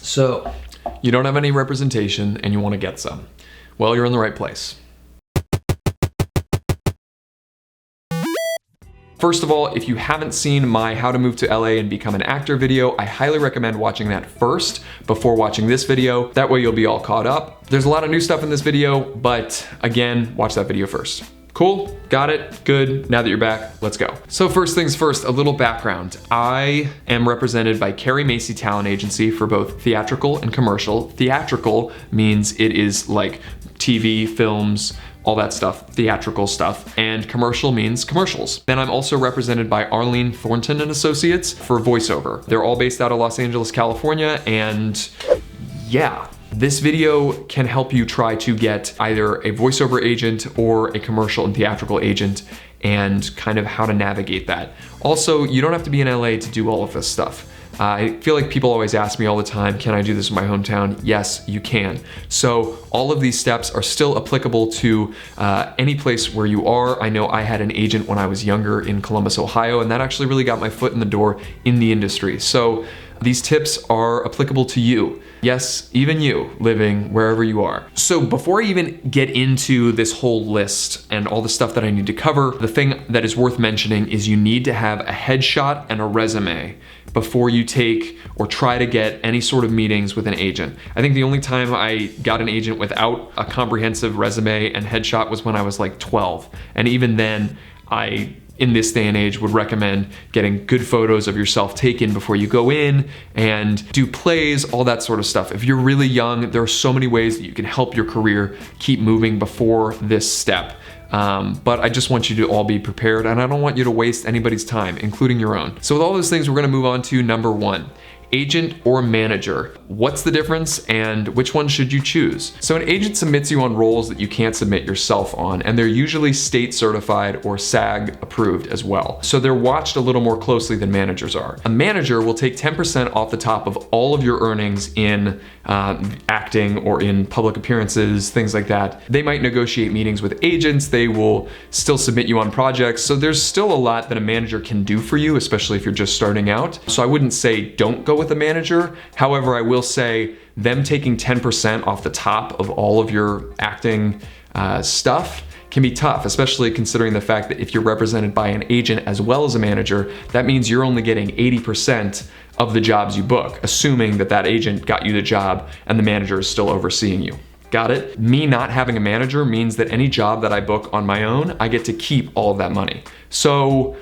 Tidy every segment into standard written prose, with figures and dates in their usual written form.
So, you don't have any representation and you want to get some. Well, you're in the right place. First of all, if you haven't seen my How to Move to LA and Become an Actor video, I highly recommend watching that first before watching this video. That way you'll be all caught up. There's a lot of new stuff in this video, but again, watch that video first. Cool? Got it? Good. Now that you're back, let's go. So first things first, a little background. I am represented by Carrie Macy Talent Agency for both theatrical and commercial. Theatrical means it is like TV, films, all that stuff, theatrical stuff, and commercial means commercials. Then I'm also represented by Arlene Thornton and Associates for voiceover. They're all based out of Los Angeles, California, and yeah. This video can help you try to get either a voiceover agent or a commercial and theatrical agent and kind of how to navigate that. Also, you don't have to be in LA to do all of this stuff. I feel like people always ask me all the time, can I do this in my hometown? Yes, you can. So all of these steps are still applicable to any place where you are. I know I had an agent when I was younger in Columbus, Ohio, and that actually really got my foot in the door in the industry. So these tips are applicable to you. Yes, even you, living wherever you are. So before I even get into this whole list and all the stuff that I need to cover, the thing that is worth mentioning is you need to have a headshot and a resume before you take or try to get any sort of meetings with an agent. I think the only time I got an agent without a comprehensive resume and headshot was when I was like 12. And even then, in this day and age, would recommend getting good photos of yourself taken before you go in and do plays, all that sort of stuff. If you're really young, there are so many ways that you can help your career keep moving before this step. But I just want you to all be prepared, and I don't want you to waste anybody's time, including your own. So with all those things, we're gonna move on to number one. Agent or manager. What's the difference and which one should you choose? So an agent submits you on roles that you can't submit yourself on, and they're usually state certified or SAG approved as well. So they're watched a little more closely than managers are. A manager will take 10% off the top of all of your earnings in acting or in public appearances, things like that. They might negotiate meetings with agents. They will still submit you on projects. So there's still a lot that a manager can do for you, especially if you're just starting out. So I wouldn't say don't go with a manager. However, I will say them taking 10% off the top of all of your acting stuff can be tough, especially considering the fact that if you're represented by an agent as well as a manager, that means you're only getting 80% of the jobs you book, assuming that that agent got you the job and the manager is still overseeing you. Got it? Me not having a manager means that any job that I book on my own, I get to keep all of that money. So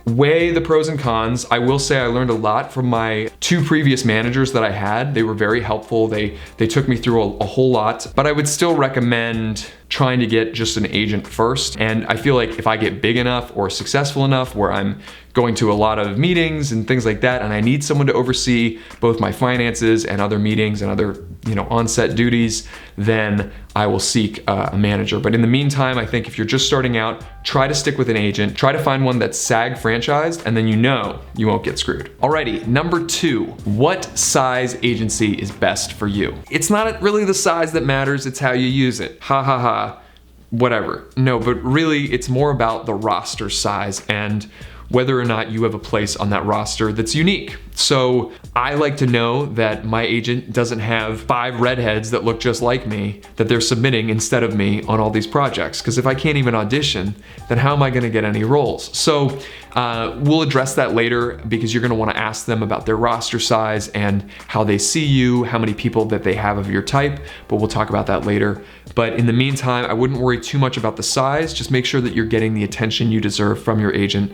weigh the pros and cons. I will say I learned a lot from my two previous managers that I had. They were very helpful. They took me through a whole lot, but I would still recommend trying to get just an agent first. And I feel like if I get big enough or successful enough where I'm going to a lot of meetings and things like that, and I need someone to oversee both my finances and other meetings and other, on-set duties, then I will seek a manager. But in the meantime, I think if you're just starting out, try to stick with an agent, try to find one that's SAG franchised, and then you won't get screwed. Alrighty, number two, what size agency is best for you? It's not really the size that matters, it's how you use it. Ha ha ha, whatever. No, but really it's more about the roster size and whether or not you have a place on that roster that's unique. So I like to know that my agent doesn't have 5 redheads that look just like me that they're submitting instead of me on all these projects. Because if I can't even audition, then how am I gonna get any roles? So we'll address that later because you're gonna wanna ask them about their roster size and how they see you, how many people that they have of your type, but we'll talk about that later. But in the meantime, I wouldn't worry too much about the size. Just make sure that you're getting the attention you deserve from your agent.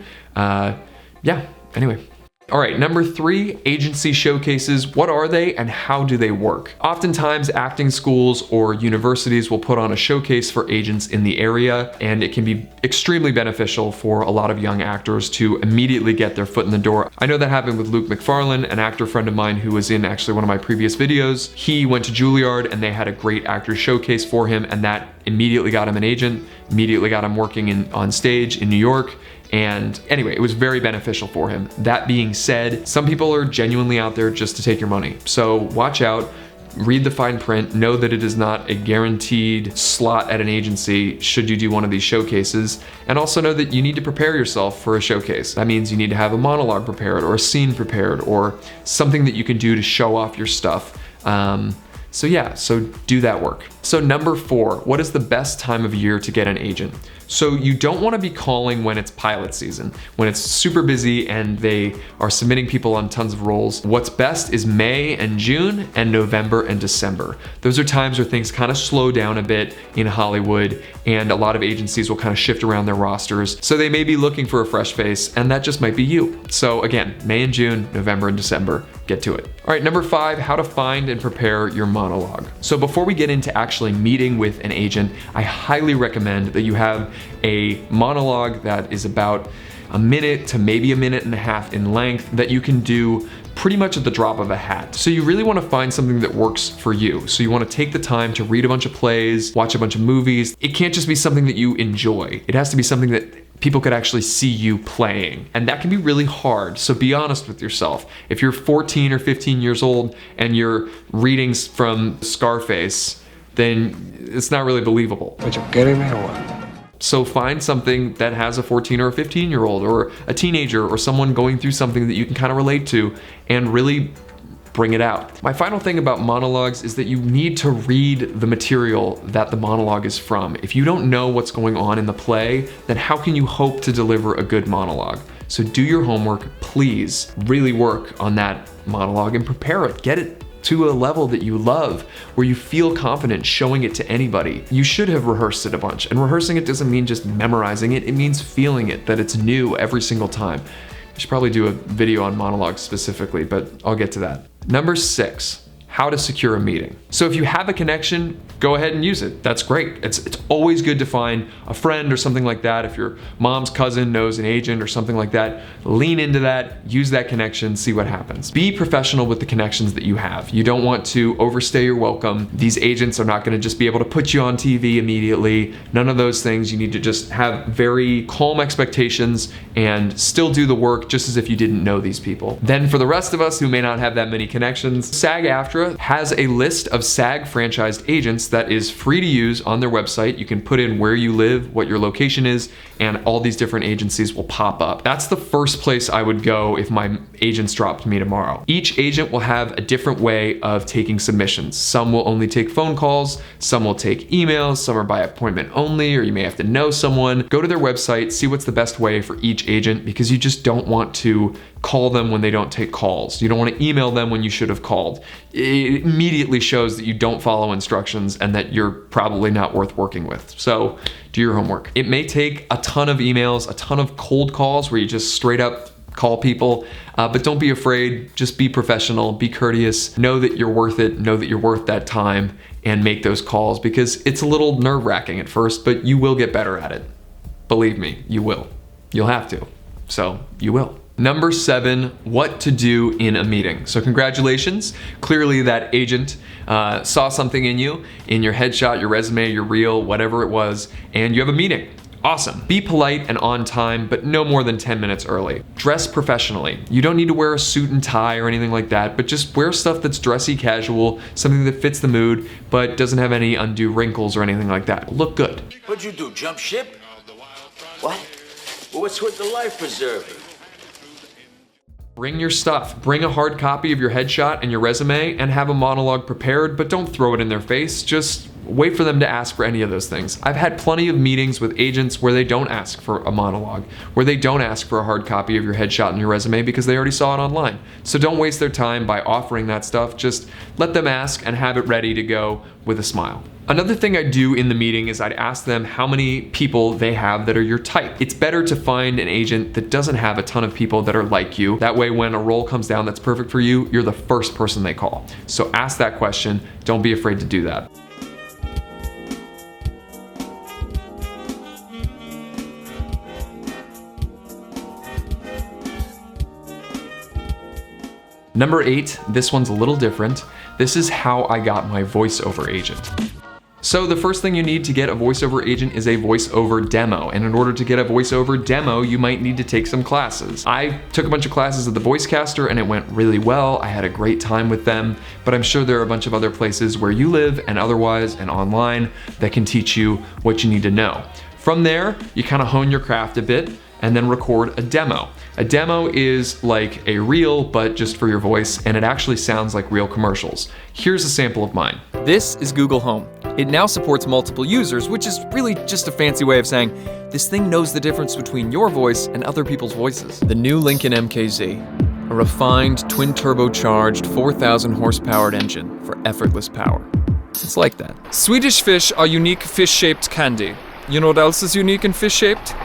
Anyway. All right, number 3, agency showcases. What are they and how do they work? Oftentimes, acting schools or universities will put on a showcase for agents in the area, and it can be extremely beneficial for a lot of young actors to immediately get their foot in the door. I know that happened with Luke McFarlane, an actor friend of mine who was in actually one of my previous videos. He went to Juilliard and they had a great actor showcase for him, and that immediately got him an agent, immediately got him working on stage in New York. And anyway, it was very beneficial for him. That being said, some people are genuinely out there just to take your money. So watch out. read the fine print, know that it is not a guaranteed slot at an agency should you do one of these showcases, and also know that you need to prepare yourself for a showcase. That means you need to have a monologue prepared or a scene prepared or something that you can do to show off your stuff. So do that work. So number 4, what is the best time of year to get an agent? So you don't want to be calling when it's pilot season, when it's super busy and they are submitting people on tons of roles. What's best is May and June and November and December. Those are times where things kind of slow down a bit in Hollywood and a lot of agencies will kind of shift around their rosters. So they may be looking for a fresh face and that just might be you. So again, May and June, November and December, get to it. All right, number 5, how to find and prepare your monologue. So before we get into actually meeting with an agent, I highly recommend that you have a monologue that is about a minute to maybe a minute and a half in length that you can do pretty much at the drop of a hat. So you really want to find something that works for you. So you want to take the time to read a bunch of plays, watch a bunch of movies. It can't just be something that you enjoy. It has to be something that people could actually see you playing. And that can be really hard. So be honest with yourself. If you're 14 or 15 years old and you're reading from Scarface, then it's not really believable. But you're kidding me or what? So find something that has a 14 or a 15-year-old or a teenager or someone going through something that you can kind of relate to and really bring it out. My final thing about monologues is that you need to read the material that the monologue is from. If you don't know what's going on in the play, then how can you hope to deliver a good monologue? So do your homework, please really work on that monologue and prepare it. Get it to a level that you love, where you feel confident showing it to anybody. You should have rehearsed it a bunch, and rehearsing it doesn't mean just memorizing it, it means feeling it, that it's new every single time. I should probably do a video on monologues specifically, but I'll get to that. Number 6, how to secure a meeting. So if you have a connection, go ahead and use it. That's great. It's always good to find a friend or something like that. If your mom's cousin knows an agent or something like that, lean into that, use that connection, see what happens. Be professional with the connections that you have. You don't want to overstay your welcome. These agents are not going to just be able to put you on TV immediately. None of those things. You need to just have very calm expectations and still do the work just as if you didn't know these people. Then for the rest of us who may not have that many connections, SAG-AFTRA has a list of SAG franchised agents that is free to use on their website. You can put in where you live, what your location is, and all these different agencies will pop up. That's the first place I would go if my agents dropped me tomorrow. Each agent will have a different way of taking submissions. Some will only take phone calls, some will take emails, some are by appointment only, or you may have to know someone. Go to their website, see what's the best way for each agent, because you just don't want to call them when they don't take calls. You don't want to email them when you should have called. It immediately shows that you don't follow instructions and that you're probably not worth working with. So do your homework. It may take a ton of emails, a ton of cold calls where you just straight up call people, but don't be afraid. Just be professional, be courteous, know that you're worth it, know that you're worth that time, and make those calls, because it's a little nerve-wracking at first, but you will get better at it. Believe me, you will. You'll have to. So you will. Number 7, what to do in a meeting. So congratulations. Clearly that agent saw something in you, in your headshot, your resume, your reel, whatever it was, and you have a meeting. Awesome. Be polite and on time, but no more than 10 minutes early. Dress professionally. You don't need to wear a suit and tie or anything like that, but just wear stuff that's dressy casual, something that fits the mood, but doesn't have any undue wrinkles or anything like that. Look good. What'd you do, jump ship? What? Well, what's with the life preserver? Bring your stuff. Bring a hard copy of your headshot and your resume and have a monologue prepared, but don't throw it in their face. Just wait for them to ask for any of those things. I've had plenty of meetings with agents where they don't ask for a monologue, where they don't ask for a hard copy of your headshot and your resume because they already saw it online. So don't waste their time by offering that stuff. Just let them ask and have it ready to go with a smile. Another thing I do in the meeting is I'd ask them how many people they have that are your type. It's better to find an agent that doesn't have a ton of people that are like you. That way when a role comes down that's perfect for you, you're the first person they call. So ask that question. Don't be afraid to do that. Number 8, this one's a little different. This is how I got my voiceover agent. So the first thing you need to get a voiceover agent is a voiceover demo. And in order to get a voiceover demo, you might need to take some classes. I took a bunch of classes at the Voicecaster and it went really well. I had a great time with them, but I'm sure there are a bunch of other places where you live and otherwise and online that can teach you what you need to know. From there, you kind of hone your craft a bit and then record a demo. A demo is like a reel, but just for your voice, and it actually sounds like real commercials. Here's a sample of mine. This is Google Home. It now supports multiple users, which is really just a fancy way of saying this thing knows the difference between your voice and other people's voices. The new Lincoln MKZ, a refined twin-turbocharged 4,000 horsepower engine for effortless power. It's like that. Swedish fish are unique fish-shaped candy. You know what else is unique and fish-shaped?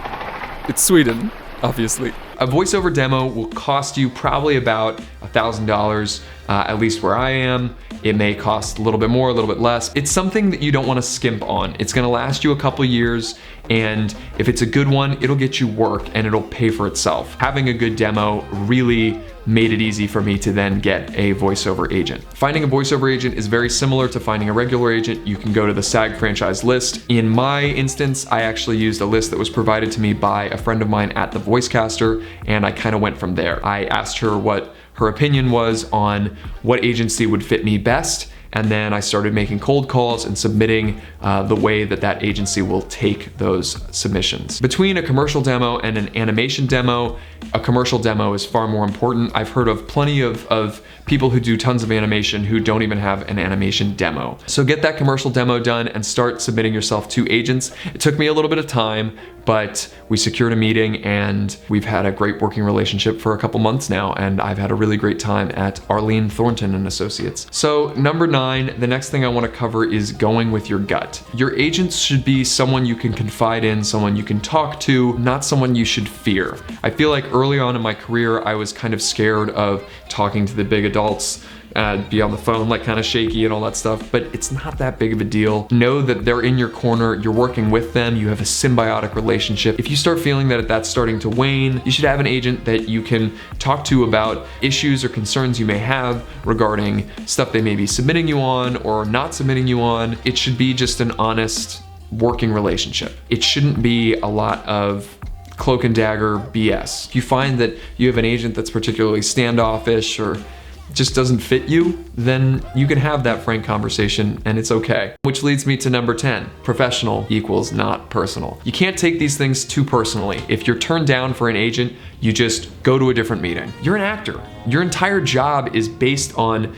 It's Sweden, obviously. A voiceover demo will cost you probably about $1,000, at least where I am. It may cost a little bit more, a little bit less. It's something that you don't want to skimp on. It's gonna last you a couple years, and if it's a good one, it'll get you work and it'll pay for itself. Having a good demo really made it easy for me to then get a voiceover agent. Finding a voiceover agent is very similar to finding a regular agent. You can go to the SAG franchise list. In my instance, I actually used a list that was provided to me by a friend of mine at the Voicecaster, and I kind of went from there. I asked her what her opinion was on what agency would fit me best, and then I started making cold calls and submitting the way that that agency will take those submissions. Between a commercial demo and an animation demo, a commercial demo is far more important. I've heard of plenty of people who do tons of animation who don't even have an animation demo. So get that commercial demo done and start submitting yourself to agents. It took me a little bit of time, but we secured a meeting and we've had a great working relationship for a couple months now, and I've had a really great time at Arlene Thornton and Associates. So number 9, the next thing I want to cover is going with your gut. Your agents should be someone you can confide in, someone you can talk to, not someone you should fear. I feel like early on in my career, I was kind of scared of talking to the big adults, be on the phone like kind of shaky and all that stuff, but it's not that big of a deal. Know that they're in your corner, you're working with them, you have a symbiotic relationship. If you start feeling that that's starting to wane, you should have an agent that you can talk to about issues or concerns you may have regarding stuff they may be submitting you on or not submitting you on. It should be just an honest working relationship. It shouldn't be a lot of cloak and dagger BS. If you find that you have an agent that's particularly standoffish or just doesn't fit you, then you can have that frank conversation and it's okay. Which leads me to number 10, professional equals not personal. You can't take these things too personally. If you're turned down for an agent, you just go to a different meeting. You're an actor. Your entire job is based on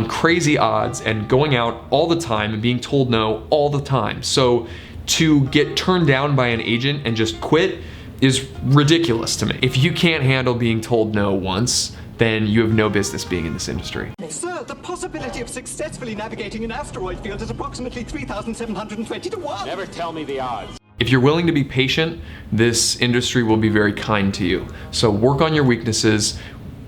crazy odds and going out all the time and being told no all the time. So to get turned down by an agent and just quit is ridiculous to me. If you can't handle being told no once, then you have no business being in this industry. Sir, the possibility of successfully navigating an asteroid field is approximately 3,720 to 1. Never tell me the odds. If you're willing to be patient, this industry will be very kind to you. So work on your weaknesses,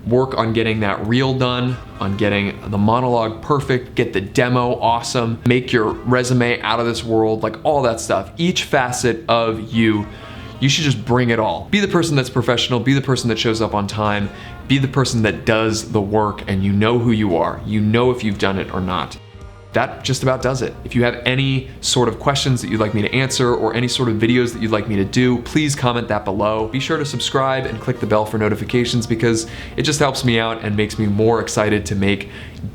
work on getting that reel done, on getting the monologue perfect, get the demo awesome, make your resume out of this world, like all that stuff. Each facet of you should just bring it all. Be the person that's professional, be the person that shows up on time, be the person that does the work, and you know who you are. You know if you've done it or not. That just about does it. If you have any sort of questions that you'd like me to answer or any sort of videos that you'd like me to do, please comment that below. Be sure to subscribe and click the bell for notifications because it just helps me out and makes me more excited to make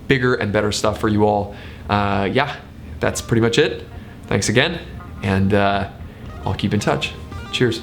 bigger and better stuff for you all. Yeah, that's pretty much it. Thanks again, and I'll keep in touch. Cheers.